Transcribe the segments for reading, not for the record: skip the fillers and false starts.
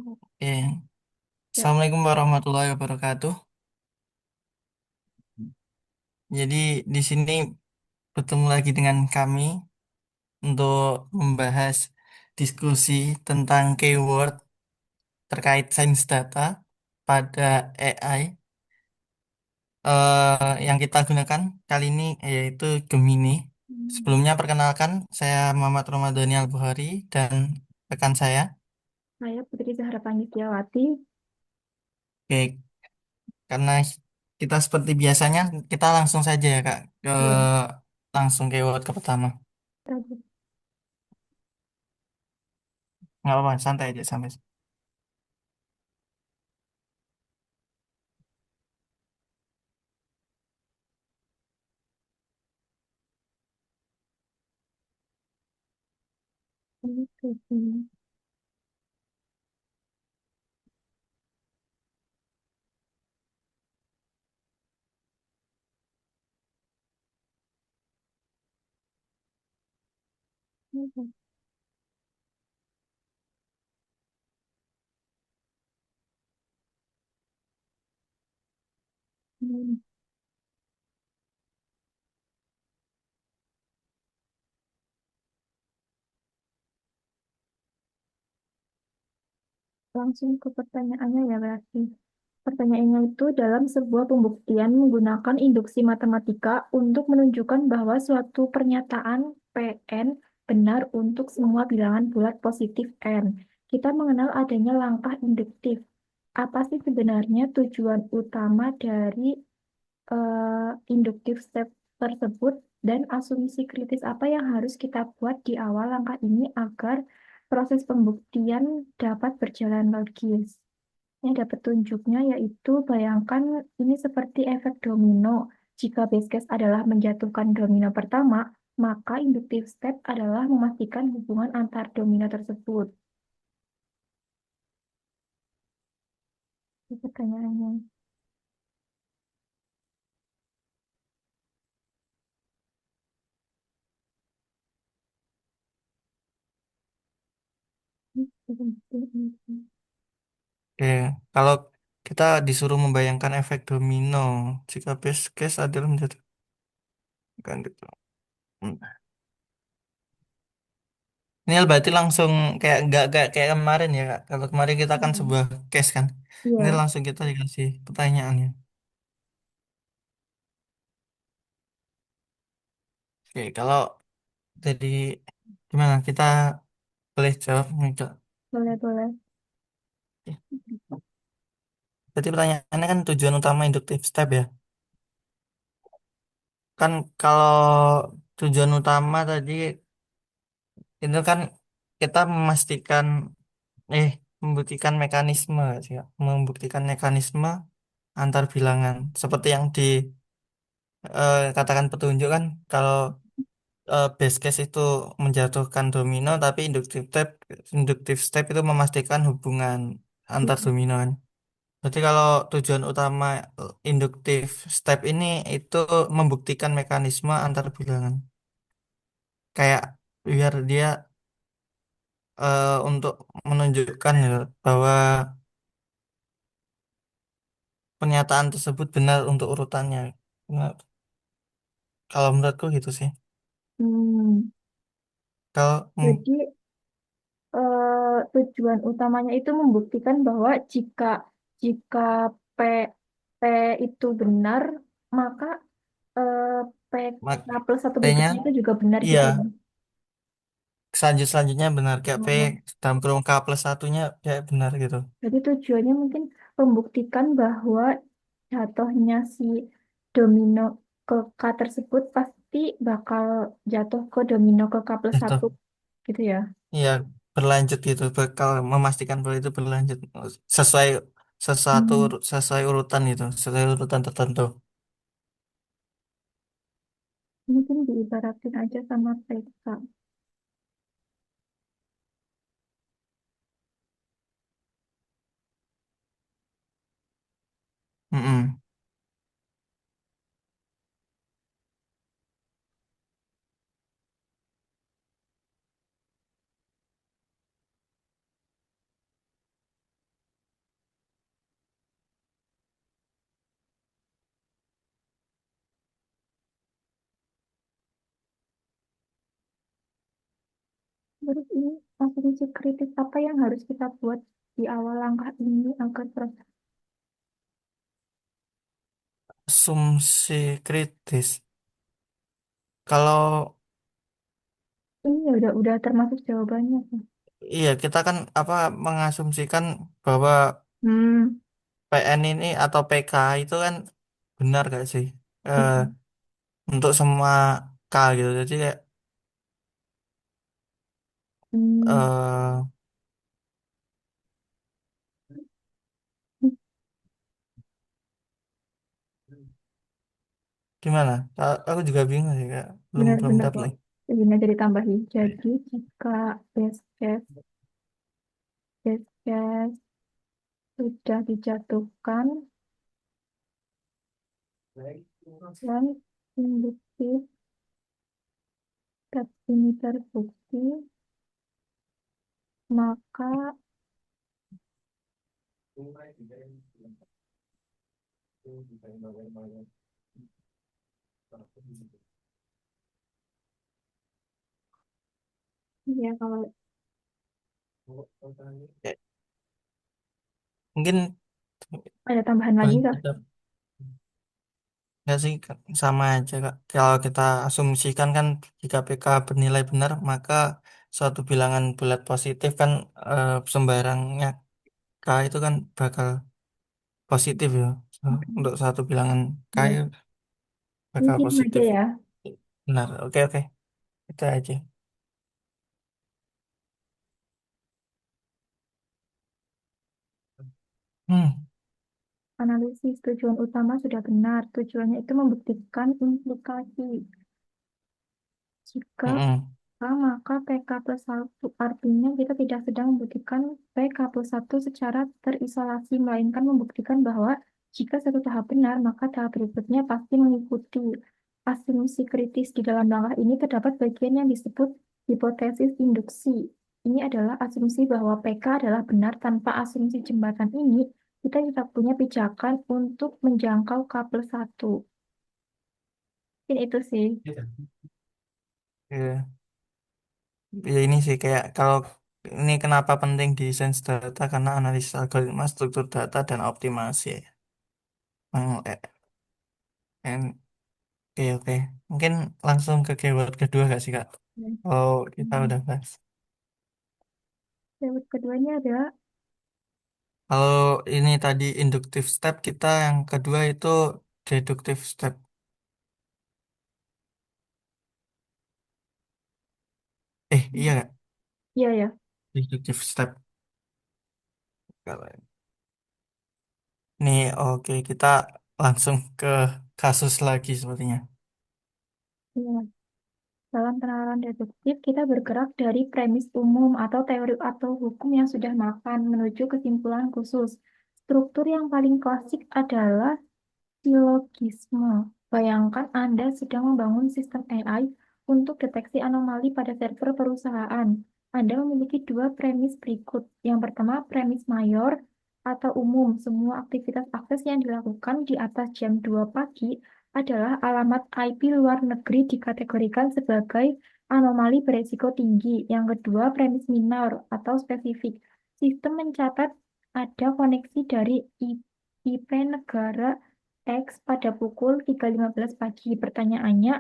Oke. Ya, Assalamualaikum warahmatullahi wabarakatuh. Jadi di sini bertemu lagi dengan kami untuk membahas diskusi tentang keyword terkait sains data pada AI. Yang kita gunakan kali ini yaitu Gemini. Sebelumnya perkenalkan, saya Muhammad Ramadhani Al-Bukhari dan rekan saya. saya Putri Zahra Pangistiawati. Oke, karena kita seperti biasanya, kita langsung saja ya Kak, Ya, langsung keyword ke pertama. Nggak apa-apa, santai aja sampai. Langsung ke pertanyaannya ya berarti. Pertanyaannya itu dalam sebuah pembuktian menggunakan induksi matematika untuk menunjukkan bahwa suatu pernyataan Pn benar untuk semua bilangan bulat positif n. Kita mengenal adanya langkah induktif. Apa sih sebenarnya tujuan utama dari induktif step tersebut dan asumsi kritis apa yang harus kita buat di awal langkah ini agar proses pembuktian dapat berjalan logis. Yang dapat tunjuknya yaitu bayangkan ini seperti efek domino. Jika base case adalah menjatuhkan domino pertama, maka inductive step adalah memastikan hubungan antar domino tersebut. Itu pertanyaannya. Oke, kalau kita disuruh membayangkan efek domino, jika base case adalah menjatuhkan gitu. Hmm. Ini berarti langsung kayak nggak kayak kemarin ya Kak. Kalau kemarin kita kan Hmm. sebuah case kan. Ini Iya, langsung kita dikasih pertanyaannya. Oke, kalau jadi gimana? Kita boleh jawab nih Kak. boleh-boleh. Oke. Jadi pertanyaannya kan tujuan utama inductive step ya. Kan kalau tujuan utama tadi itu kan kita memastikan eh membuktikan mekanisme sih, Kak. Membuktikan mekanisme antar bilangan seperti yang dikatakan petunjuk kan kalau base case itu menjatuhkan domino tapi inductive step itu memastikan hubungan antar domino kan. Jadi kalau tujuan utama inductive step ini itu membuktikan mekanisme antar bilangan kayak biar dia untuk menunjukkan ya, bahwa pernyataan tersebut benar untuk urutannya. Nah, kalau menurutku gitu sih. Hmm, Kalau jadi tujuan utamanya itu membuktikan bahwa jika jika P P itu benar, maka eh, P K plus satu P-nya berikutnya itu juga benar iya, gitu ya. selanjutnya benar kayak P Oh, dalam kurung K plus satunya kayak benar gitu. jadi tujuannya mungkin membuktikan bahwa jatuhnya si domino ke K tersebut pasti bakal jatuh ke domino ke K plus Itu satu gitu ya. iya berlanjut gitu, bakal memastikan bahwa itu berlanjut sesuai Hmm, sesuai urutan itu, sesuai urutan tertentu. mungkin diibaratin aja sama peta. Mm-mm. Terus ini asumsi kritis apa yang harus kita buat di awal langkah ini agar proses Asumsi kritis. Kalau ini ya udah termasuk jawabannya sih. iya kita kan apa mengasumsikan bahwa Hmm. PN ini atau PK itu kan benar gak sih? Eh, Hmm. untuk semua K gitu. Jadi kayak Hmm. eh gimana? Aku juga bingung sih kak. Belum belum Benar-benar dapat kok. lagi. Ini jadi tambahin. Jadi jika base case sudah dijatuhkan dan induktif tes ini terbukti, maka ya kalau Eh, Mungkin ada tambahan lagi boleh kak. kita nggak sih Kak? Sama aja kak. Kalau kita asumsikan kan jika PK bernilai benar maka suatu bilangan bulat positif kan sembarangnya K itu kan bakal positif ya. So, untuk satu bilangan K Ya, itu bakal mungkin aja positif. ya. Benar. Oke oke. Itu aja. Hmm. Analisis tujuan utama sudah benar. Tujuannya itu membuktikan implikasi. Jika Mm-mm. maka PK plus 1 artinya kita tidak sedang membuktikan PK plus 1 secara terisolasi, melainkan membuktikan bahwa jika satu tahap benar, maka tahap berikutnya pasti mengikuti. Asumsi kritis di dalam langkah ini terdapat bagian yang disebut hipotesis induksi. Ini adalah asumsi bahwa PK adalah benar. Tanpa asumsi jembatan ini, kita tidak punya pijakan untuk menjangkau K plus 1. Mungkin itu sih. Iya. Ya ini sih kayak kalau ini kenapa penting di sains data karena analisis algoritma struktur data dan optimasi. Hmm, oke oke. Mungkin langsung ke keyword kedua gak sih Kak? Oh kita Hmm. udah bahas. Yang keduanya adalah Kalau ini tadi inductive step kita yang kedua itu deductive step. Iya gak? iya ya. Deductive step. Nih oke kita langsung ke kasus lagi sepertinya. Iya. Dalam penerapan deduktif, kita bergerak dari premis umum atau teori atau hukum yang sudah mapan menuju kesimpulan khusus. Struktur yang paling klasik adalah silogisme. Bayangkan Anda sedang membangun sistem AI untuk deteksi anomali pada server perusahaan. Anda memiliki dua premis berikut. Yang pertama, premis mayor atau umum. Semua aktivitas akses yang dilakukan di atas jam 2 pagi adalah alamat IP luar negeri dikategorikan sebagai anomali beresiko tinggi. Yang kedua, premis minor atau spesifik. Sistem mencatat ada koneksi dari IP negara X pada pukul 3.15 pagi. Pertanyaannya,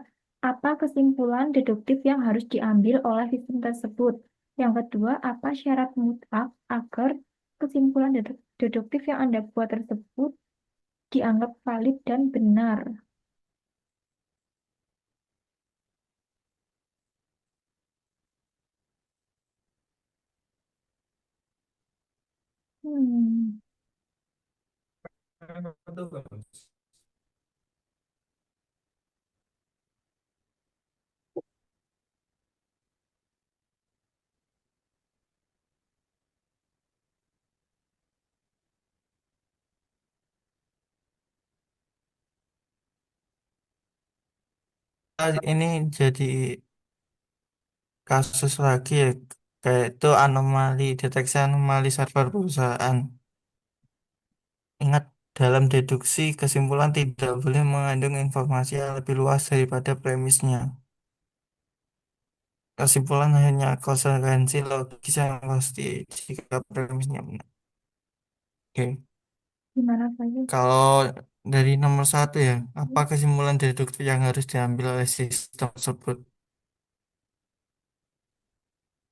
apa kesimpulan deduktif yang harus diambil oleh sistem tersebut? Yang kedua, apa syarat mutlak agar kesimpulan deduktif yang Anda buat tersebut dianggap valid dan benar? Hmm, Ini jadi kasus lagi ya, kayak itu anomali, deteksi anomali server perusahaan. Ingat, dalam deduksi kesimpulan tidak boleh mengandung informasi yang lebih luas daripada premisnya. kesimpulan hanya konsekuensi logis yang pasti jika premisnya benar. Oke. Gimana saja? Kalau dari nomor satu ya, apa kesimpulan deduktif yang harus diambil oleh sistem tersebut?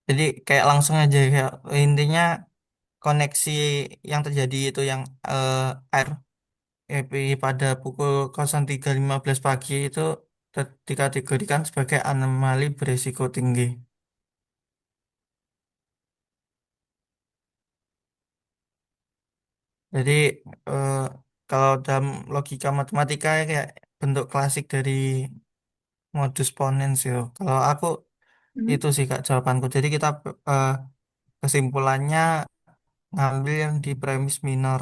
Jadi kayak langsung aja kayak intinya koneksi yang terjadi itu yang air EPI pada pukul 03.15 pagi itu dikategorikan sebagai anomali berisiko tinggi. Jadi eh, kalau dalam logika matematika ya kayak bentuk klasik dari modus ponens ya. Kalau aku Hmm? itu sih Kak jawabanku. Jadi kita eh, kesimpulannya ngambil yang di premis minor.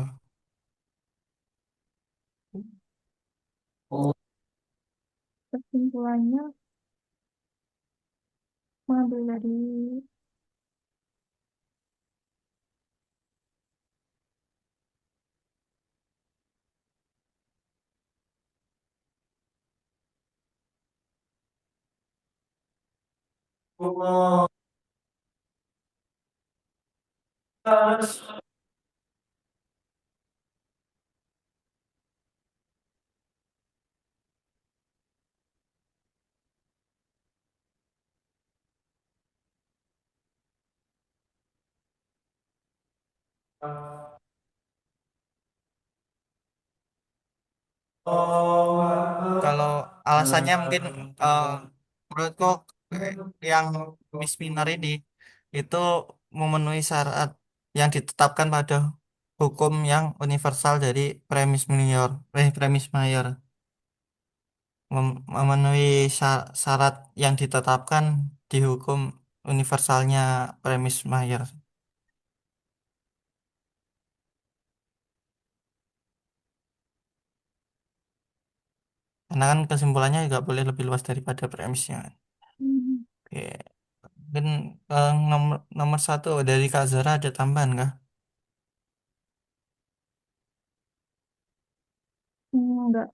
Kesimpulannya mengambil dari Kalau alasannya mungkin eh, menurutku yang misminor ini itu memenuhi syarat yang ditetapkan pada hukum yang universal dari premis mayor memenuhi syarat yang ditetapkan di hukum universalnya premis mayor. Karena kan kesimpulannya juga boleh lebih luas daripada premisnya. hmm, Oke. Mungkin nomor nomor satu dari Kak Zara ada tambahan kah? enggak.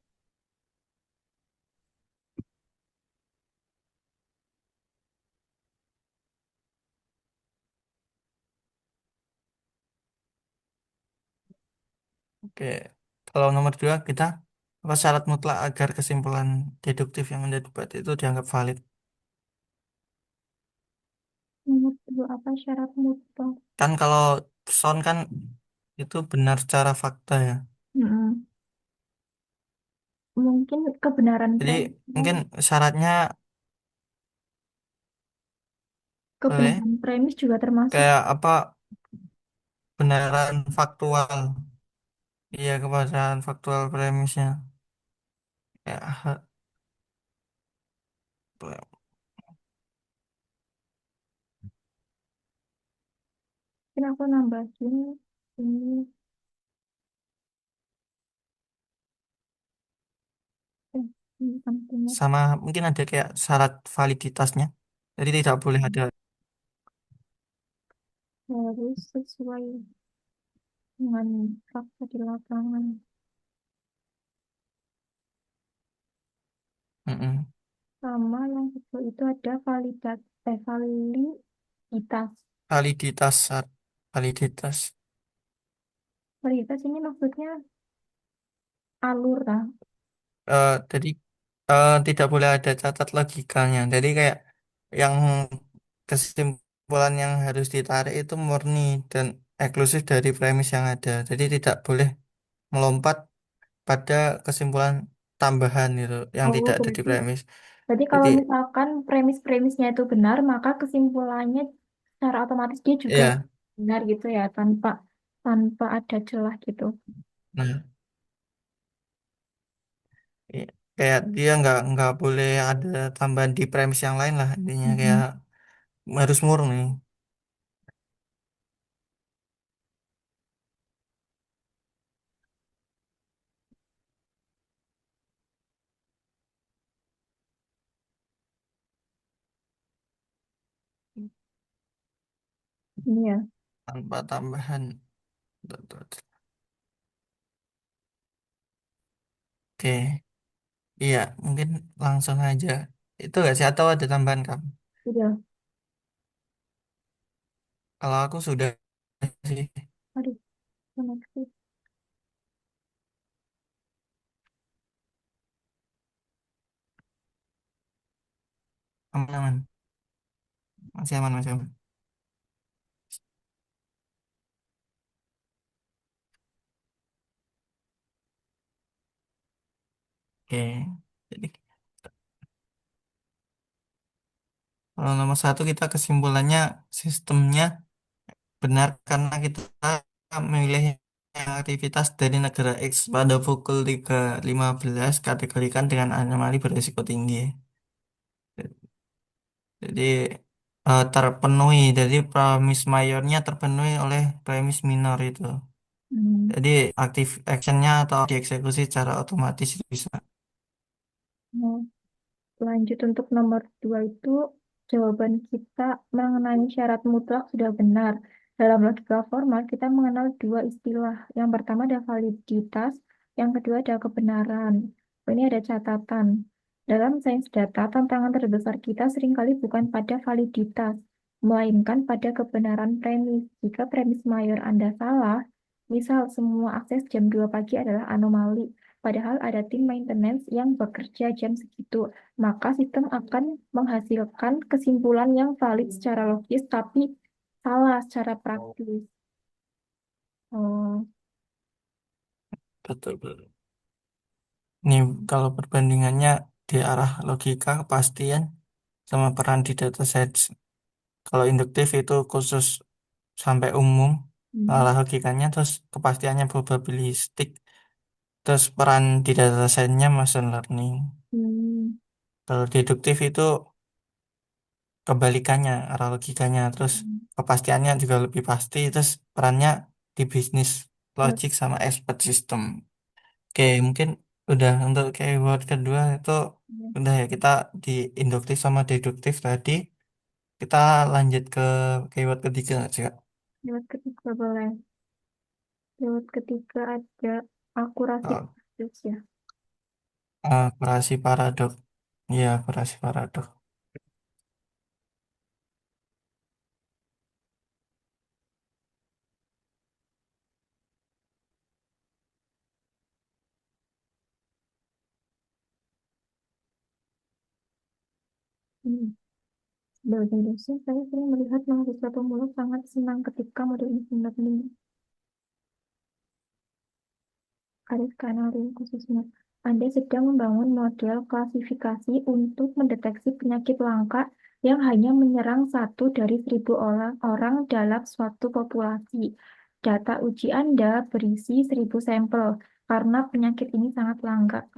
Oke, kalau nomor dua kita apa syarat mutlak agar kesimpulan deduktif yang Anda buat itu dianggap valid? Menurut dulu apa syarat mutlak? Kan kalau sound kan itu benar secara fakta ya. Mm-mm. Mungkin kebenaran Jadi premisnya, mungkin syaratnya boleh kebenaran premis juga termasuk. kayak apa benaran faktual. Iya kebenaran faktual premisnya. Ya, Mungkin aku nambahin ini ini pentingnya sama mungkin ada kayak syarat validitasnya. Jadi tidak boleh ada. harus sesuai dengan fakta di lapangan. Mm-mm. Sama yang kedua itu ada validitas. Validitas, validitas. Validitas ini maksudnya alur lah. Jadi tidak boleh ada cacat logikanya. Jadi kayak yang kesimpulan yang harus ditarik itu murni dan eksklusif dari premis yang ada. Jadi tidak boleh melompat pada kesimpulan tambahan itu yang Oh, tidak ada di berarti premis. berarti Jadi kalau misalkan premis-premisnya itu benar, maka kesimpulannya secara otomatis dia juga ya, benar gitu ya, tanpa tanpa ada celah gitu. nah i- kayak dia nggak boleh ada tambahan di premis yang lain lah intinya kayak Mm-mm. harus murni. Iya, Tanpa tambahan. Betul. Oke. Iya, mungkin langsung aja. Itu nggak sih atau ada tambahan kamu? udah. Kalau aku sudah sih Aduh, koneksi. aman-aman, masih aman, masih aman. Oke, jadi kalau nomor satu kita kesimpulannya sistemnya benar karena kita memilih aktivitas dari negara X pada pukul 3.15 kategorikan dengan anomali berisiko tinggi. Jadi terpenuhi, jadi premis mayornya terpenuhi oleh premis minor itu. Hmm. Jadi aktif actionnya atau dieksekusi secara otomatis itu bisa. Nah, lanjut untuk nomor dua itu jawaban kita mengenai syarat mutlak sudah benar. Dalam logika formal kita mengenal dua istilah. Yang pertama ada validitas, yang kedua ada kebenaran. Ini ada catatan. Dalam sains data, tantangan terbesar kita seringkali bukan pada validitas, melainkan pada kebenaran premis. Jika premis mayor Anda salah, misal semua akses jam 2 pagi adalah anomali, padahal ada tim maintenance yang bekerja jam segitu, maka sistem akan menghasilkan kesimpulan yang valid secara logis tapi salah secara praktis. Oh, Betul, betul. Ini kalau perbandingannya di arah logika, kepastian, sama peran di data science. Kalau induktif itu khusus sampai umum, hmm, arah logikanya, terus kepastiannya probabilistik, terus peran di data science-nya machine learning. hmm, Kalau deduktif itu kebalikannya, arah logikanya, terus hmm. kepastiannya juga lebih pasti, terus perannya di bisnis Ya, logic sama expert system. Oke, mungkin udah untuk keyword kedua itu ya. udah ya kita di induktif sama deduktif tadi. Kita lanjut ke keyword ketiga nggak sih, Kak? Lewat ketiga boleh. Lewat ketiga ada akurasi Oh, proses ya. operasi paradok. Iya, operasi paradok. Hmm. Sebagai dosen, saya sering melihat mahasiswa pemula sangat senang ketika model ini benar-benar ada skenario khususnya. Anda sedang membangun model klasifikasi untuk mendeteksi penyakit langka yang hanya menyerang 1 dari 1.000 orang dalam suatu populasi. Data uji Anda berisi 1.000 sampel karena penyakit ini sangat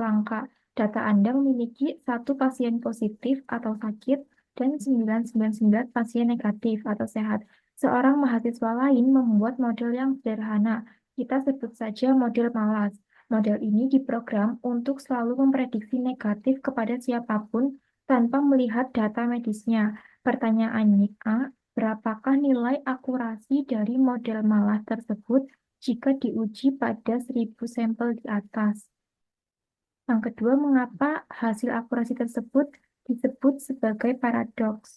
langka. Data Anda memiliki 1 pasien positif atau sakit dan 999 pasien negatif atau sehat. Seorang mahasiswa lain membuat model yang sederhana. Kita sebut saja model malas. Model ini diprogram untuk selalu memprediksi negatif kepada siapapun tanpa melihat data medisnya. Pertanyaannya, berapakah nilai akurasi dari model malas tersebut jika diuji pada 1.000 sampel di atas? Yang kedua, mengapa hasil akurasi tersebut disebut sebagai paradoks?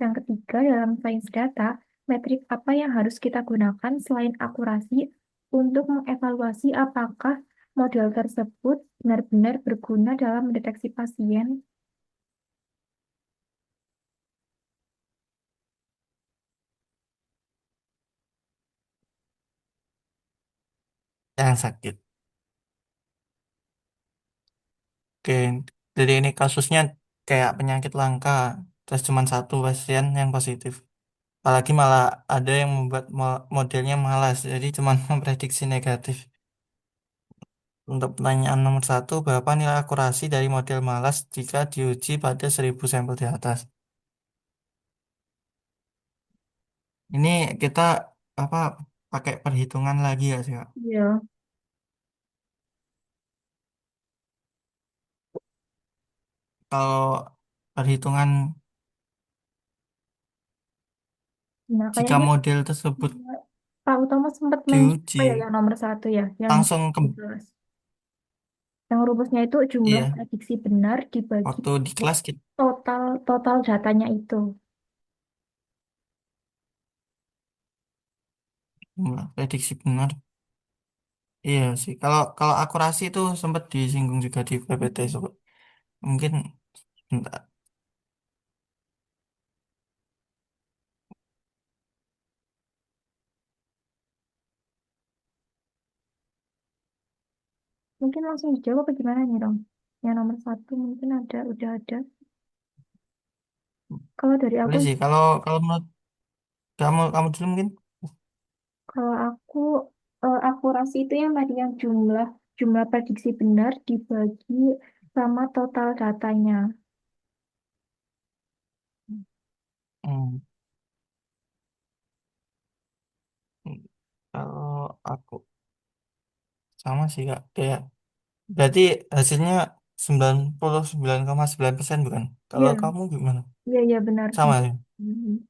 Yang ketiga, dalam sains data, metrik apa yang harus kita gunakan selain akurasi untuk mengevaluasi apakah model tersebut benar-benar berguna dalam mendeteksi pasien? Yang sakit. Oke, jadi ini kasusnya kayak penyakit langka, terus cuma 1 pasien yang positif. Apalagi malah ada yang membuat modelnya malas, jadi cuma memprediksi negatif. Untuk pertanyaan nomor satu, berapa nilai akurasi dari model malas jika diuji pada 1.000 sampel di atas? Ini kita apa pakai perhitungan lagi ya sih, Kak? Iya. Kalau perhitungan Nah, jika kayaknya model tersebut Pak Utomo sempat mention apa ya diuji yang nomor satu ya, yang langsung ke dibahas. Yang rumusnya itu jumlah iya, prediksi benar dibagi waktu di kelas kita total total datanya itu. prediksi benar. Iya sih. Kalau kalau akurasi itu sempat disinggung juga di PPT. Mungkin enggak. Mungkin langsung dijawab apa gimana nih, Rom? Yang nomor satu mungkin ada, udah ada. Kalau dari aku, Boleh sih. Kalau kalau menurut kamu kamu dulu mungkin. kalau aku akurasi itu yang tadi yang jumlah jumlah prediksi benar dibagi sama total datanya. Hmm, kalau aku sama sih Kak. Kayak berarti hasilnya 99,9% bukan? Kalau Iya, kamu gimana? iya, iya benar. Sama ya? Mhm.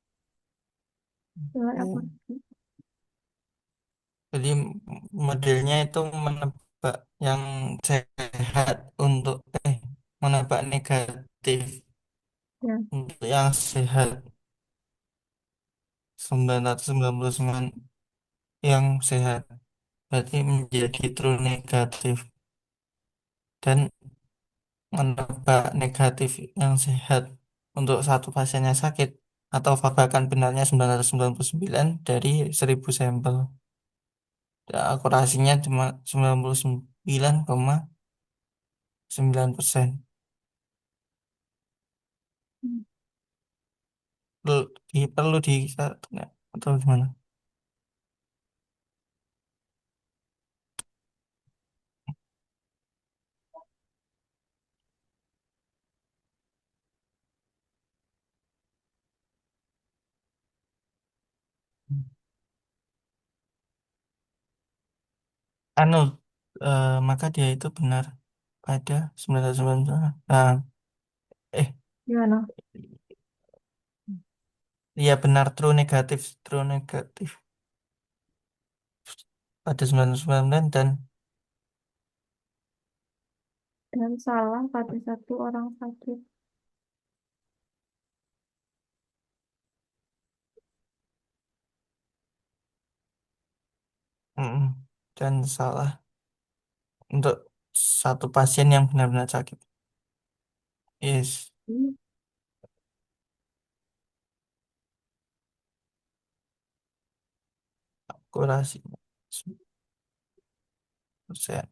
Lewat Oke. akurasi. Jadi modelnya itu menebak yang sehat untuk menebak negatif Ya. untuk yang sehat 999 yang sehat berarti menjadi true negatif dan menebak negatif yang sehat untuk satu pasien yang sakit atau bahkan benarnya 999 dari 1000 sampel. Ya, akurasinya cuma 99,9%. Hmm. Perlu di atau gimana? Anu, maka dia itu benar pada 999. Nah, eh, Gimana? iya benar true negatif pada 999 dan Dan salah pada satu orang sakit. mm, dan salah untuk satu pasien yang benar-benar sakit. Yes, Hmm. akurasi 100%.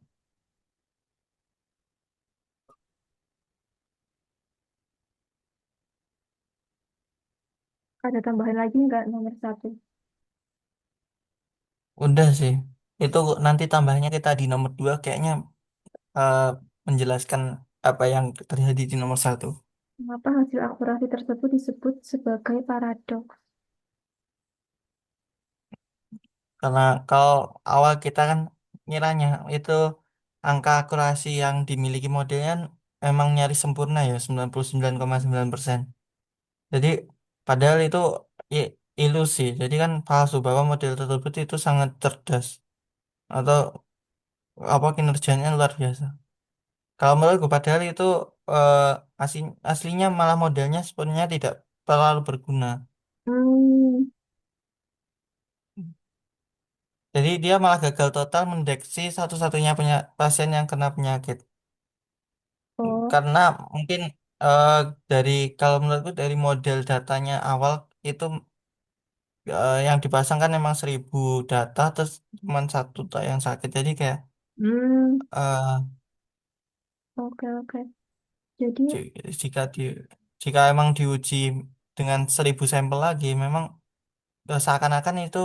Ada tambahan lagi nggak nomor satu? Udah sih. Itu nanti tambahnya kita di nomor 2 kayaknya eh, menjelaskan apa yang terjadi di nomor 1. Mengapa hasil akurasi tersebut disebut sebagai paradoks? Karena kalau awal kita kan ngiranya itu angka akurasi yang dimiliki modelnya emang nyaris sempurna ya 99,9%. Jadi padahal itu i- ilusi. Jadi kan palsu bahwa model tersebut itu sangat cerdas atau apa kinerjanya luar biasa. Kalau menurutku padahal itu eh, aslinya malah modelnya sebenarnya tidak terlalu berguna. Hmm, Jadi dia malah gagal total mendeteksi satu-satunya pasien yang kena penyakit. oh, Karena mungkin eh, dari kalau menurutku dari model datanya awal itu yang dipasang kan memang 1000 data terus cuma satu tak yang sakit. Jadi kayak hmm, eh, oke, oke. Jadi, jika jika emang diuji dengan 1000 sampel lagi, memang seakan-akan itu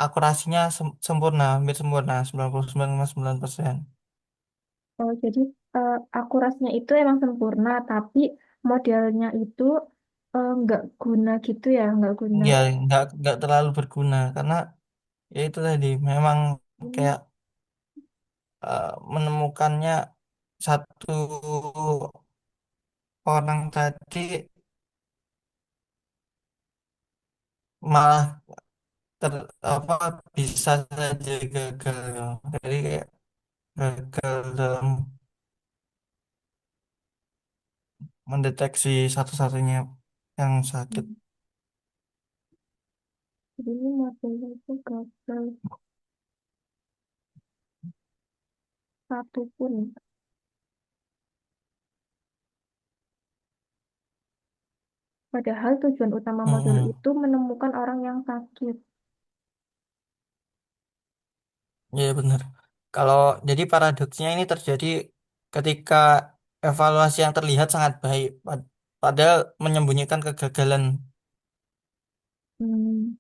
akurasinya sempurna, hampir sempurna, 99,9%. jadi akurasinya itu emang sempurna, tapi modelnya itu nggak guna gitu ya, nggak guna. Ya, nggak terlalu berguna karena ya itu tadi memang Hmm, kayak menemukannya satu orang tadi malah ter, apa bisa saja gagal ya. Jadi kayak gagal dalam mendeteksi satu-satunya yang sakit. Jadi ini modelnya itu gagal satu pun. Padahal tujuan utama modul Mm-mm. itu menemukan orang yang sakit. Iya benar. Kalau jadi paradoksnya ini terjadi ketika evaluasi yang terlihat sangat baik, padahal menyembunyikan kegagalan. Hmm,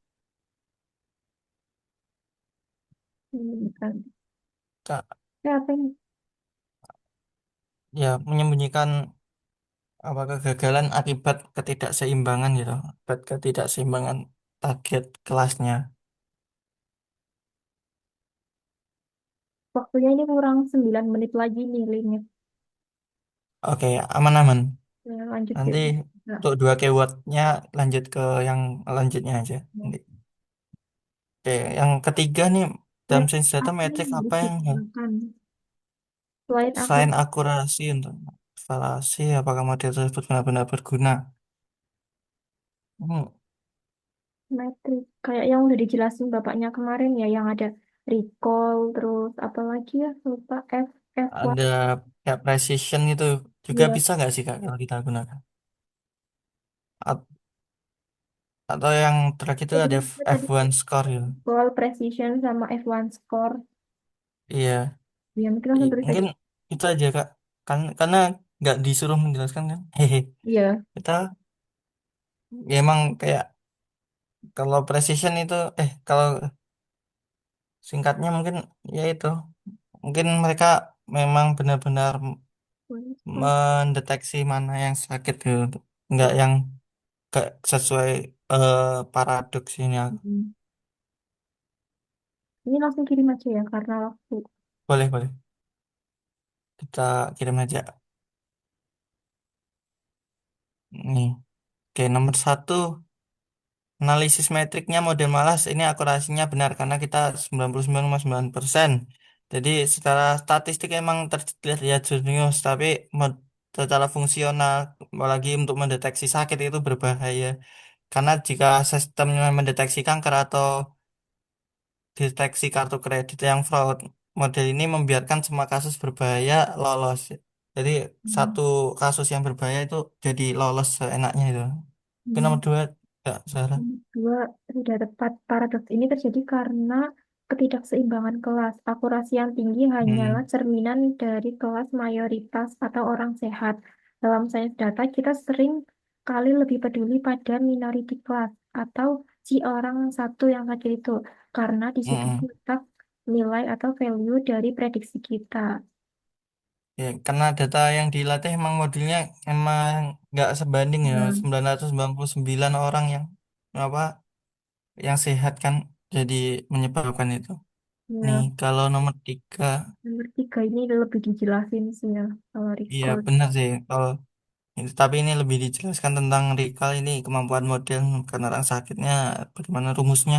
kan. Kak, Ya, apa ini? ya menyembunyikan apa kegagalan akibat ketidakseimbangan gitu, akibat ketidakseimbangan target kelasnya. Waktunya ini kurang 9 menit lagi nih, limit. Oke, aman-aman. Ya, lanjut Nanti yuk. untuk dua keywordnya lanjut ke yang lanjutnya aja. Ya. Nanti. Oke, yang ketiga nih dalam sains Metrik data apa yang metrik apa harus yang digunakan? Selain aku selain akurasi untuk evaluasi apakah model tersebut benar-benar berguna? Hmm, metrik kayak yang udah dijelasin bapaknya kemarin ya, yang ada recall terus apa lagi ya, lupa, F1. ada kayak precision itu juga Iya, bisa nggak sih Kak kalau kita gunakan? A- Atau yang terakhir itu jadi ada itu tadi F1 score ya? recall, precision sama F1 score. Iya, Ya, mungkin langsung tulis aja. mungkin itu aja Kak. Kan karena nggak disuruh menjelaskan kan. Hehe. Iya. Kita ya emang kayak kalau precision itu kalau singkatnya mungkin ya itu mungkin mereka memang benar-benar F1 score. mendeteksi mana yang sakit gitu. Nggak Ya. yang gak sesuai paradoks ini. Hmm. Ini langsung kirim aja ya, karena waktu. Boleh, boleh. Kita kirim aja. Nih. Oke, nomor satu. Analisis metriknya model malas ini akurasinya benar karena kita 99,9%. Jadi secara statistik emang terlihat jenius, tapi secara fungsional, apalagi untuk mendeteksi sakit itu berbahaya. Karena jika sistemnya mendeteksi kanker atau deteksi kartu kredit yang fraud, model ini membiarkan semua kasus berbahaya lolos. Jadi Hmm. satu kasus yang berbahaya itu jadi lolos seenaknya itu. Oke, nomor Hmm. dua, Kak Sarah. Dua, tidak tepat. Paradoks ini terjadi karena ketidakseimbangan kelas. Akurasi yang tinggi hanyalah Hmm, cerminan dari kelas mayoritas atau orang sehat. Dalam sains data, kita sering kali lebih peduli pada minority class atau si orang satu yang sakit itu, karena di situ mm-mm. letak nilai atau value dari prediksi kita. Ya, karena data yang dilatih emang modelnya emang nggak sebanding ya Ya, 999 orang yang apa yang sehat kan jadi menyebabkan itu. Nih ya, kalau nomor tiga, nomor tiga ini lebih dijelasin sih ya, kalau iya recall. benar sih. Kalau tapi ini lebih dijelaskan tentang recall ini kemampuan model karena orang sakitnya bagaimana rumusnya.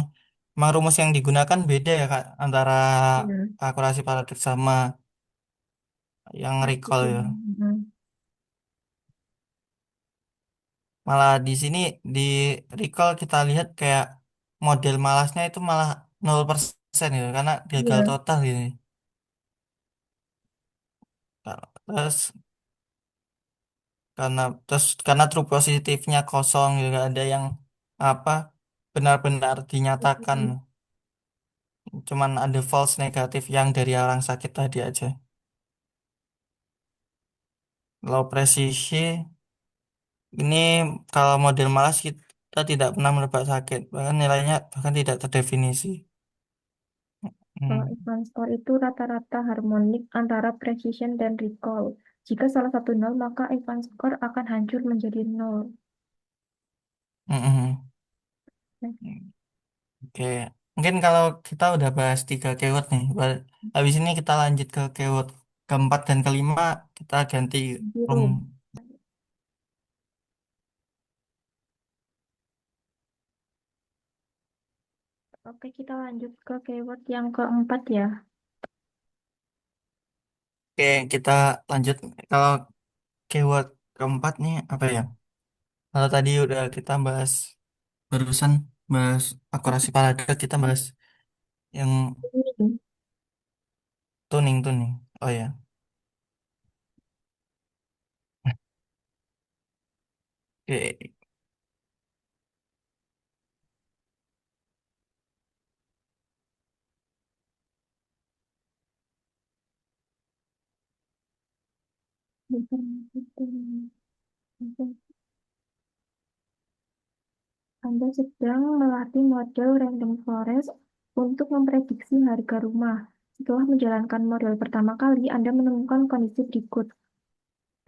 Emang rumus yang digunakan beda ya Kak antara Ya, akurasi paradoks sama yang recall ya. hmm. Malah di sini di recall kita lihat kayak model malasnya itu malah 0% ya karena gagal Iya. total ini. Terus karena true positifnya kosong juga ada yang apa benar-benar dinyatakan. Cuman ada false negatif yang dari orang sakit tadi aja. Low presisi ini kalau model malas kita tidak pernah menebak sakit, bahkan nilainya bahkan tidak terdefinisi. Kalau Hmm. advance score itu rata-rata harmonik antara precision dan recall. Jika salah satu nol, maka advance score akan hancur menjadi nol. Mm-mm. Nah, Oke, mungkin kalau kita udah bahas tiga keyword nih, habis ini kita lanjut ke keyword keempat dan kelima, kita ganti room. biru. Oke, kita lanjut ke keyword yang keempat ya. Oke, kita lanjut. Kalau keyword keempat nih apa ya? Kalau tadi udah kita bahas barusan bahas akurasi parameter, kita bahas yang Ini. tuning. Oh ya. Oke. Anda sedang melatih model random forest untuk memprediksi harga rumah. Setelah menjalankan model pertama kali, Anda menemukan kondisi berikut.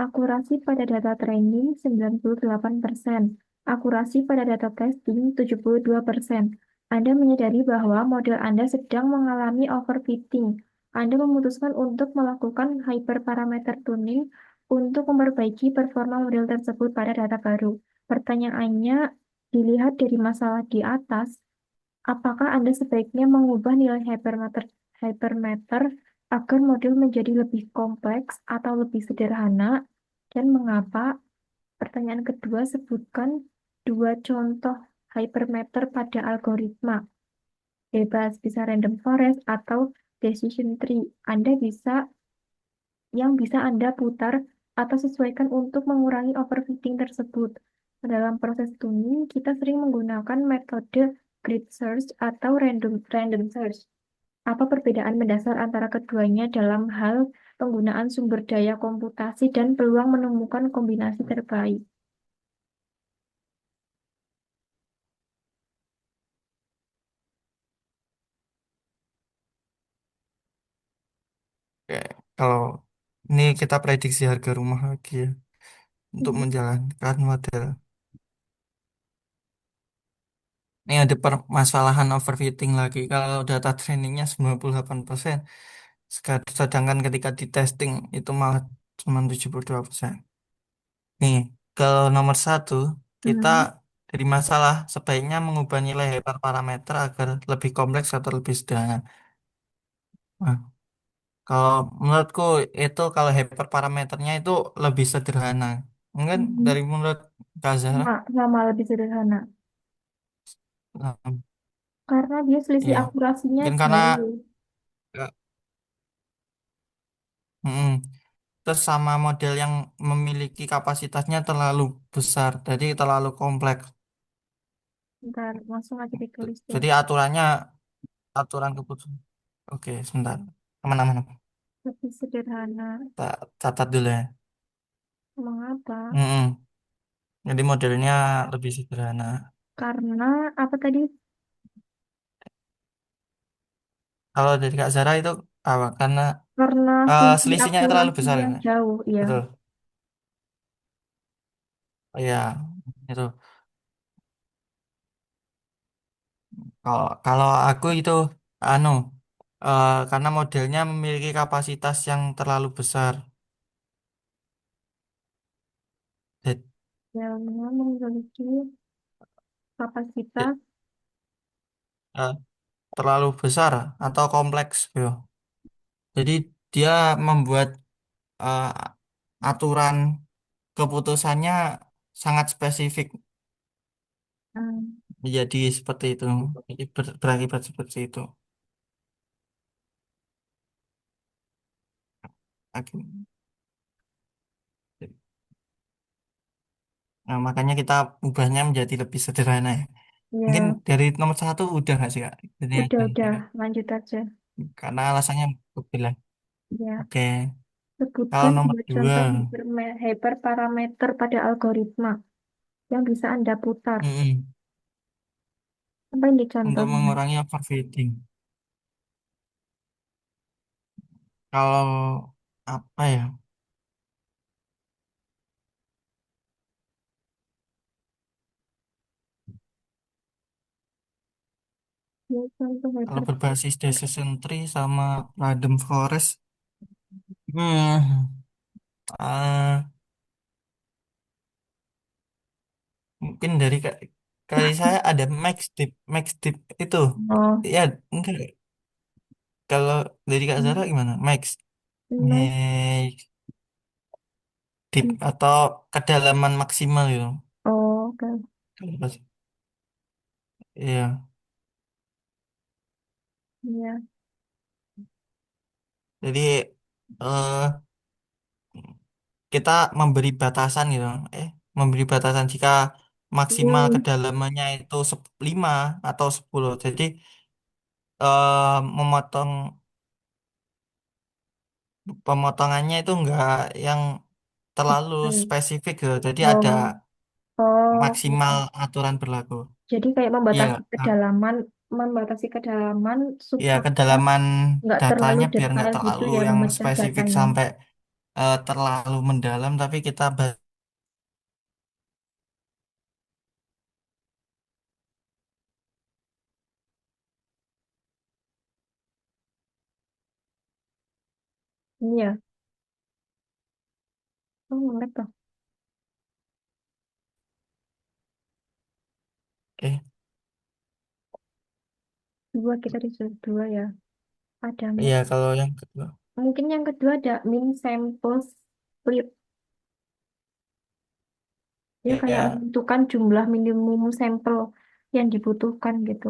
Akurasi pada data training 98%, akurasi pada data testing 72%. Anda menyadari bahwa model Anda sedang mengalami overfitting. Anda memutuskan untuk melakukan hyperparameter tuning untuk memperbaiki performa model tersebut pada data baru. Pertanyaannya, dilihat dari masalah di atas, apakah Anda sebaiknya mengubah nilai hypermeter agar model menjadi lebih kompleks atau lebih sederhana, dan mengapa? Pertanyaan kedua, sebutkan dua contoh hypermeter pada algoritma. Bebas, bisa random forest atau decision tree. Anda bisa yang bisa Anda putar atau sesuaikan untuk mengurangi overfitting tersebut. Dalam proses tuning, kita sering menggunakan metode grid search atau random search. Apa perbedaan mendasar antara keduanya dalam hal penggunaan sumber daya komputasi dan peluang menemukan kombinasi terbaik? Oke. Kalau ini kita prediksi harga rumah lagi ya, untuk Mhm. menjalankan model. Ini ada permasalahan overfitting lagi. Kalau data trainingnya 98%, sedangkan ketika di testing itu malah cuma 72%. Nih, kalau nomor satu, kita Hmm. dari masalah sebaiknya mengubah nilai hyperparameter agar lebih kompleks atau lebih sederhana. Nah, kalau menurutku itu kalau hyperparameternya itu lebih sederhana. Mungkin Mhm. dari menurut Kak Zahra, Sama lebih sederhana. nah, Karena dia selisih iya, akurasinya mungkin karena jauh. eh, mm, terus sama model yang memiliki kapasitasnya terlalu besar, jadi terlalu kompleks. Ntar langsung aja ditulis tuh. Jadi aturan keputusan. Oke, sebentar. Teman-teman, Lebih sederhana. tak catat dulu ya. Mengapa? Mm-mm. Jadi modelnya lebih sederhana. Karena apa tadi? Kalau dari Kak Zara itu apa? Karena Karena selisih selisihnya terlalu besar akurasinya ya. jauh, ya. Betul. Oh, iya, itu. Kalau aku itu anu karena modelnya memiliki kapasitas yang terlalu besar. Jadi, Yang memiliki kapasitas. eh, terlalu besar atau kompleks gitu. Jadi dia membuat eh, aturan keputusannya sangat spesifik, Hmm, menjadi seperti itu. Jadi berakibat seperti itu. Aki- Nah, makanya kita ubahnya menjadi lebih sederhana ya. Mungkin ya, dari nomor satu udah nggak sih Kak? Jadi yang udah, terakhir. lanjut aja. Karena alasannya bilang. Ya, Oke. Kalau sebutkan nomor dua dua, contoh hyperparameter pada algoritma yang bisa Anda putar. mm-mm, Apa yang untuk dicontohnya? mengurangi overfitting. Kalau apa ya? Dua contoh Kalau hyper. berbasis decision tree sama random forest, hmm, ah, mungkin kali saya ada max dip itu, Oh, ya enggak. Kalau dari Kak Zara hmm, gimana? next. Max dip atau kedalaman maksimal gitu. Oh, oke. Iya. Iya. Jadi eh kita memberi batasan gitu. Memberi batasan jika maksimal Hmm, kedalamannya itu 5 atau 10. Jadi memotong pemotongannya itu enggak yang terlalu detail. spesifik gitu. Jadi ada Oh, oh, maksimal aturan berlaku. jadi kayak Iya nggak? Nah, membatasi kedalaman ya supaya kedalaman nggak terlalu datanya biar nggak detail gitu terlalu ya yang memecah spesifik datanya. sampai terlalu mendalam, tapi kita Iya. Oh, ngerti. eh Dua kita disuruh dua ya. Ada iya kalau yang kedua mungkin yang kedua ada min sample split. Dia kayak ya menentukan jumlah minimum sampel yang dibutuhkan gitu.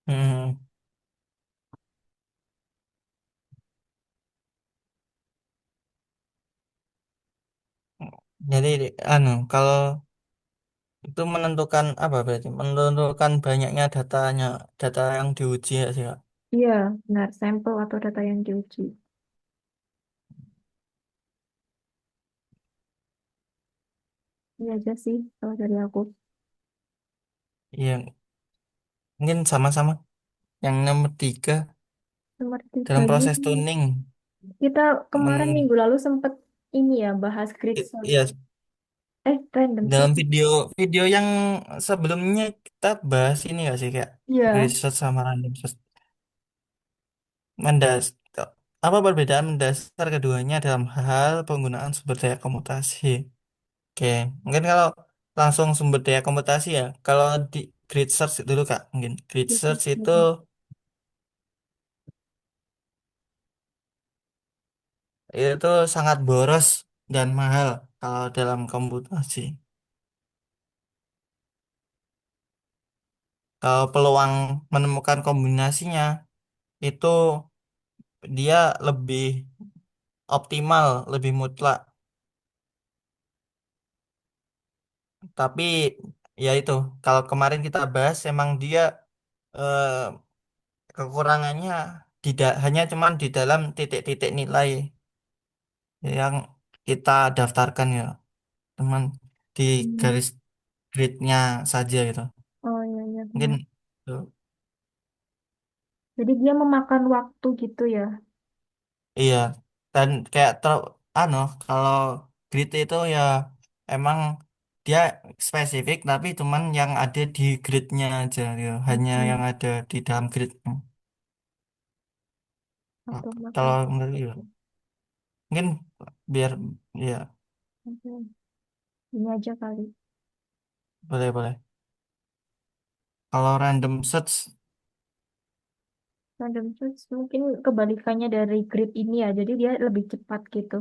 hmm, jadi anu kalau itu menentukan apa berarti menentukan banyaknya data yang diuji ya sih Kak? Iya, benar. Sampel atau data yang diuji. Ini aja sih kalau dari aku. Iya mungkin sama-sama yang nomor 3 Nomor tiga dalam ini proses tuning kita kemarin men minggu lalu sempet ini ya bahas grid search. ya Random dalam search. video video yang sebelumnya kita bahas ini gak sih kayak Iya, research sama random search mendas apa perbedaan mendasar keduanya dalam hal penggunaan sumber daya komputasi. Oke, mungkin kalau langsung sumber daya komputasi ya, kalau di grid search dulu Kak, mungkin grid gitu. search itu sangat boros dan mahal kalau dalam komputasi. Kalau peluang menemukan kombinasinya itu dia lebih optimal, lebih mutlak. Tapi ya itu, kalau kemarin kita bahas emang dia eh, kekurangannya tidak hanya cuman di dalam titik-titik nilai yang kita daftarkan ya, teman di Hmm. garis gridnya saja gitu. Oh iya, iya Mungkin benar. tuh, Jadi dia memakan waktu gitu ya. iya dan kayak anu kalau grid itu ya emang dia spesifik tapi cuman yang ada di gridnya aja gitu. Hanya Hmm. yang ada di dalam grid. Atau makan Kalau waktu. menurut iya. Mungkin biar ya Oke. Ini aja kali. boleh boleh. Kalau random search, Random search mungkin kebalikannya dari grid ini ya. Jadi dia lebih cepat gitu.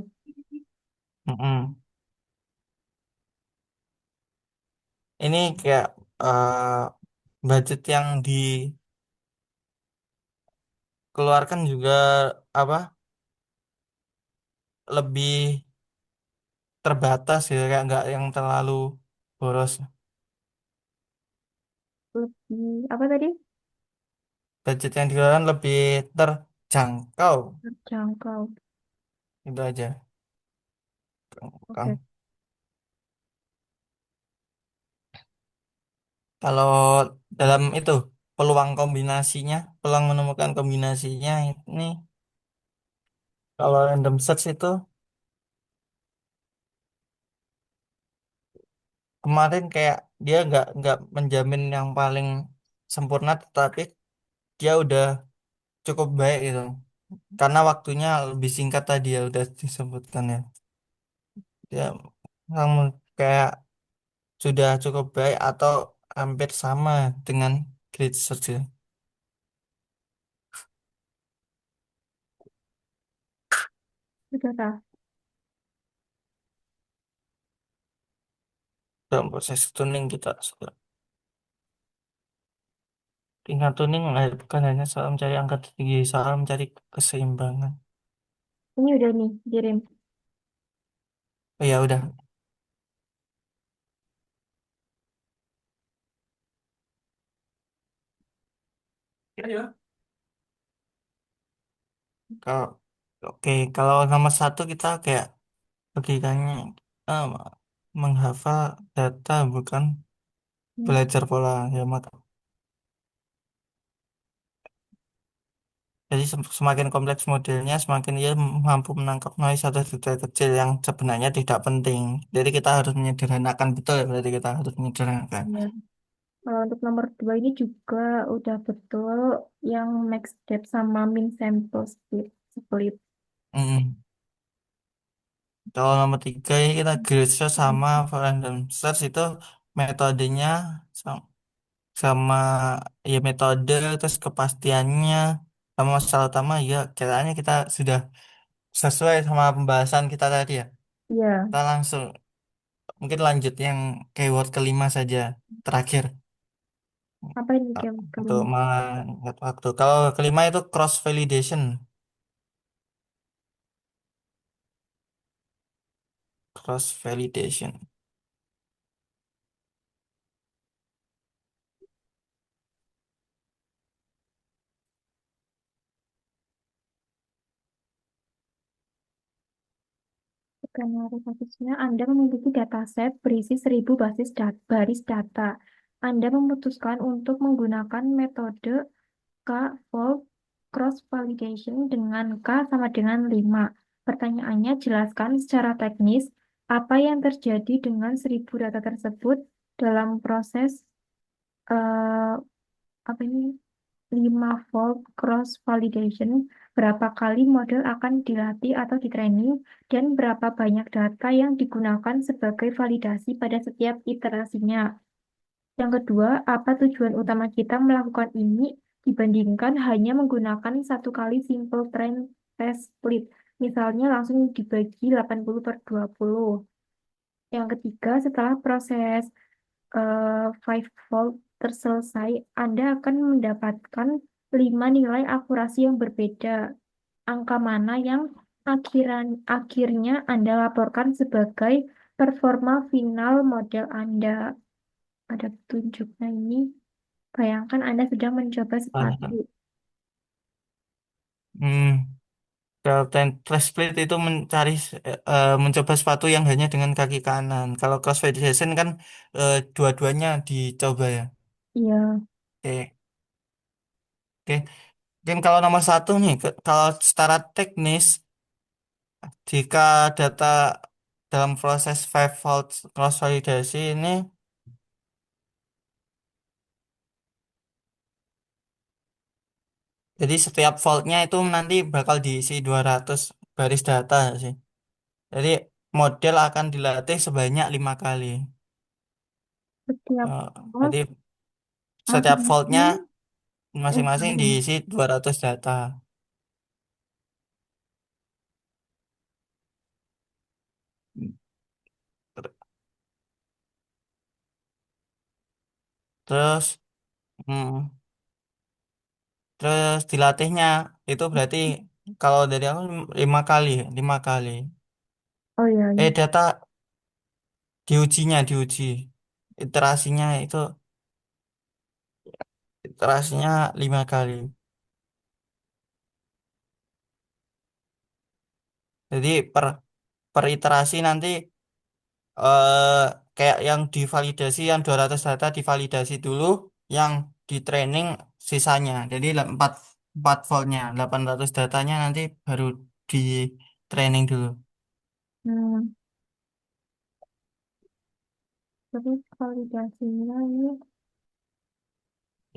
mm-mm. Ini kayak budget yang dikeluarkan juga apa lebih terbatas ya kayak nggak yang terlalu boros. Lebih apa tadi? Budget yang dikeluarkan lebih terjangkau. Terjangkau. Itu aja, Oke. Kang. Kalau dalam itu peluang kombinasinya, peluang menemukan kombinasinya ini kalau random search itu kemarin kayak dia nggak menjamin yang paling sempurna, tetapi dia udah cukup baik gitu. Karena waktunya lebih singkat tadi ya udah disebutkan ya. Dia kayak sudah cukup baik atau hampir sama dengan grid search ya. Sudah tahu. Dalam proses tuning kita sudah. tingkat tuning bukan hanya soal mencari angka tertinggi, soal mencari keseimbangan. Ini udah nih, kirim. Oh ya udah. Ya, ya. Kalau oke, kalau nomor satu kita kayak logikanya eh, menghafal data bukan Hmm. belajar pola ya maka. Jadi semakin kompleks modelnya, semakin ia mampu menangkap noise atau detail kecil yang sebenarnya tidak penting. Jadi kita harus menyederhanakan betul ya, berarti kita harus menyederhanakan. Ya. Kalau untuk nomor dua ini juga udah betul yang max depth sama min sample split. Mm. Kalau nomor tiga ini kita grid search sama random search itu metodenya sama, sama ya metode terus kepastiannya sama masalah utama ya kayaknya kita sudah sesuai sama pembahasan kita tadi ya. Iya, Kita langsung mungkin lanjut yang keyword kelima saja terakhir. apa ini Untuk kelima? mengingat waktu. Kalau kelima itu cross validation. Cross validation. Skenario kasusnya, Anda memiliki dataset berisi 1.000 baris data. Anda memutuskan untuk menggunakan metode K-fold cross validation dengan K sama dengan 5. Pertanyaannya, jelaskan secara teknis apa yang terjadi dengan 1.000 data tersebut dalam proses eh, apa ini 5-fold cross validation, berapa kali model akan dilatih atau di-training, dan berapa banyak data yang digunakan sebagai validasi pada setiap iterasinya. Yang kedua, apa tujuan utama kita melakukan ini dibandingkan hanya menggunakan satu kali simple trend test split, misalnya langsung dibagi 80/20. Yang ketiga, setelah proses fivefold terselesai, Anda akan mendapatkan 5 nilai akurasi yang berbeda. Angka mana yang akhirnya Anda laporkan sebagai performa final model Anda? Ada petunjuknya ini. Bayangkan Anda sedang mencoba sepatu. Ah, Hmm, kalau test split itu mencoba sepatu yang hanya dengan kaki kanan. Kalau cross validation kan dua-duanya dicoba ya. Iya, Oke, oke. Mungkin kalau nomor satu nih, kalau secara teknis, jika data dalam proses fivefold cross validasi ini, jadi setiap foldnya itu nanti bakal diisi 200 baris data sih. Jadi model akan dilatih sebanyak 5 kali. setiap pos Jadi setiap foldnya akhirnya masing-masing sama. diisi 200 data. Ter- Terus, hmm, terus dilatihnya itu berarti kalau dari aku 5 kali, 5 kali. Oh iya, iya. Data diuji, iterasinya itu iterasinya 5 kali. Jadi per iterasi nanti eh kayak yang divalidasi yang 200 data divalidasi dulu, yang di training sisanya. Jadi 4 voltnya, 800 datanya nanti baru di training dulu. Hmm, terus validasinya ini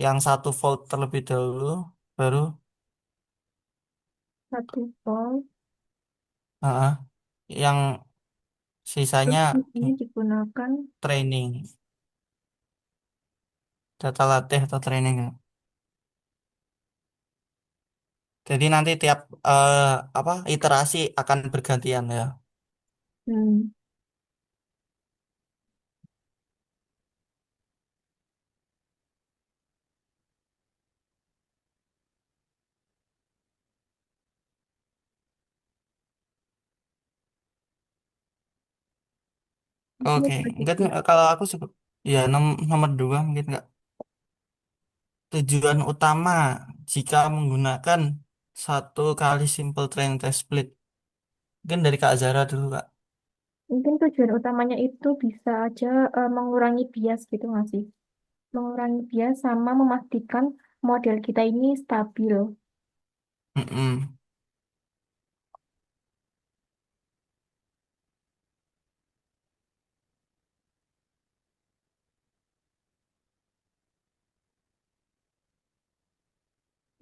Yang 1 volt terlebih dahulu, baru 1 volt. yang Terus sisanya ini digunakan. training, data latih atau training ya. Jadi nanti tiap apa iterasi akan bergantian ya. Hmm, Iya, Oke, enggak gitu. kalau aku suka ya nomor dua mungkin enggak. Tujuan utama jika menggunakan satu kali simple train test split. Mungkin dari Kak Zara dulu Kak. Mungkin tujuan utamanya itu bisa aja mengurangi bias gitu nggak sih? Mengurangi bias sama memastikan model kita ini stabil. Mm-mm.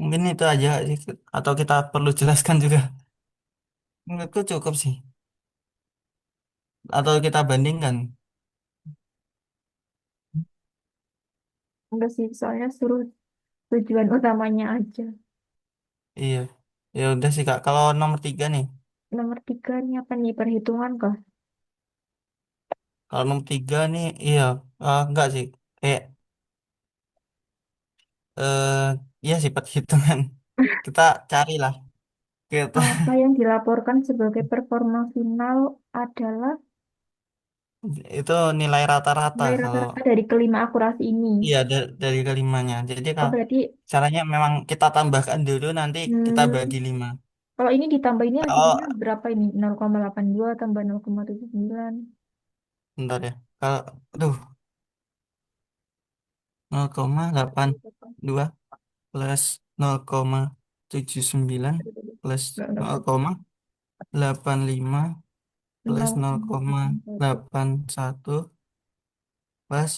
Mungkin itu aja sih. Atau kita perlu jelaskan juga. Menurutku cukup sih. Atau kita bandingkan. Enggak sih, soalnya suruh tujuan utamanya aja. Iya. Ya udah sih Kak. Kalau nomor tiga nih. Nomor tiga ini apa nih? Perhitungan kah? Kalau nomor tiga nih, iya. Enggak sih. Kayak, eh iya sih perhitungan. Kita carilah. Kita, Apa yang dilaporkan sebagai performa final adalah itu nilai rata-rata nilai kalau rata-rata dari kelima akurasi ini. iya dari kelimanya. Jadi Oh, kalau berarti caranya memang kita tambahkan dulu nanti kita hmm, bagi lima. kalau ini ditambah ini Kalau hasilnya berapa ini? 0,82 tambah 0,79. bentar ya. Kalau aduh 0,82 plus 0,79 plus Enggak, 0,85 plus 0,81. 0,81 plus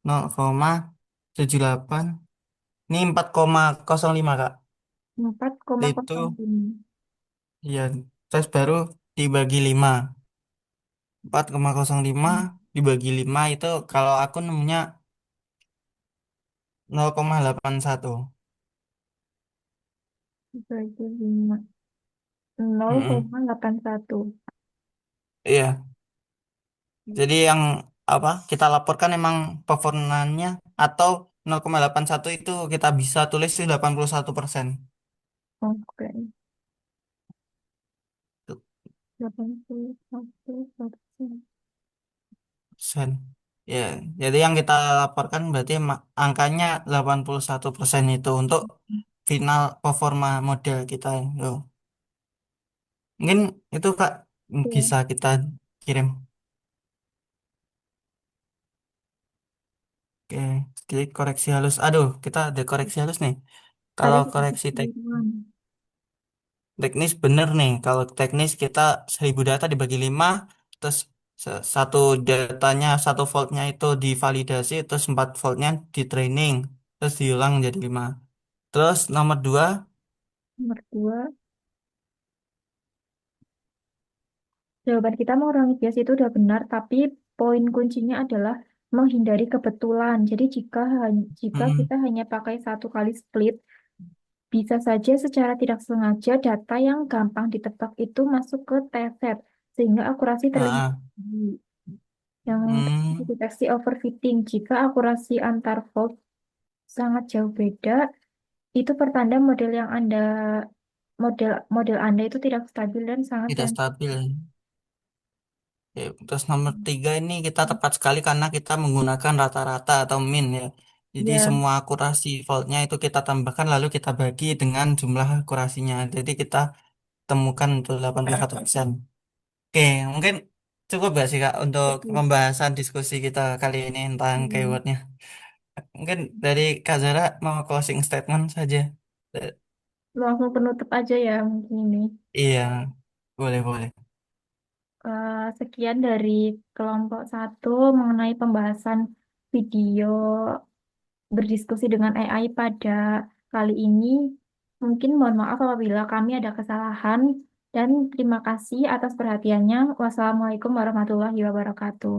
0,78. Ini 4,05 Kak. Itu 4,05. ya tes baru dibagi 5. 4,05 dibagi 5 itu kalau aku nemunya 0,81. Dibagi 5. Mm-mm. 0,81. Iya, jadi yang apa kita laporkan emang performanya atau 0,81 itu kita bisa tulis di 81%. Oke. 81%. Persen. Ya, jadi yang kita laporkan berarti angkanya 81% itu untuk final performa model kita. Yo. Mungkin itu Kak Oke. bisa kita kirim. Oke, klik koreksi halus. Aduh, kita ada koreksi halus nih. Ada Kalau sedikit koreksi keliruan. teknis bener nih. Kalau teknis kita 1000 data dibagi 5, terus satu datanya, satu voltnya itu divalidasi, terus 4 voltnya di training, terus diulang jadi 5. Terus nomor 2, Nomor 2, jawaban kita mengurangi bias itu udah benar, tapi poin kuncinya adalah menghindari kebetulan. Jadi jika mm, kita hanya pakai satu kali split, bisa saja secara tidak sengaja data yang gampang ditebak itu masuk ke t-set, sehingga akurasi terlihat ah, tinggi. Yang hmm, deteksi overfitting, jika akurasi antar volt sangat jauh beda, itu pertanda model model Anda itu tidak stabil dan sangat tidak stabil. sensitif. Ya, terus nomor 3 ini kita tepat sekali karena kita menggunakan rata-rata atau min ya. Jadi Ya, semua akurasi voltnya itu kita tambahkan lalu kita bagi dengan jumlah akurasinya. Jadi kita temukan untuk 81%. Oke, mungkin cukup gak sih Kak untuk itu. pembahasan diskusi kita kali ini tentang Hmm. keywordnya. Mungkin dari Kak Zara mau closing statement saja. Eh, Langsung penutup aja ya mungkin ini. Iya, boleh boleh. Sekian dari kelompok satu mengenai pembahasan video berdiskusi dengan AI pada kali ini. Mungkin mohon maaf apabila kami ada kesalahan dan terima kasih atas perhatiannya. Wassalamualaikum warahmatullahi wabarakatuh.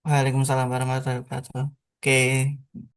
Waalaikumsalam warahmatullahi wabarakatuh. Oke.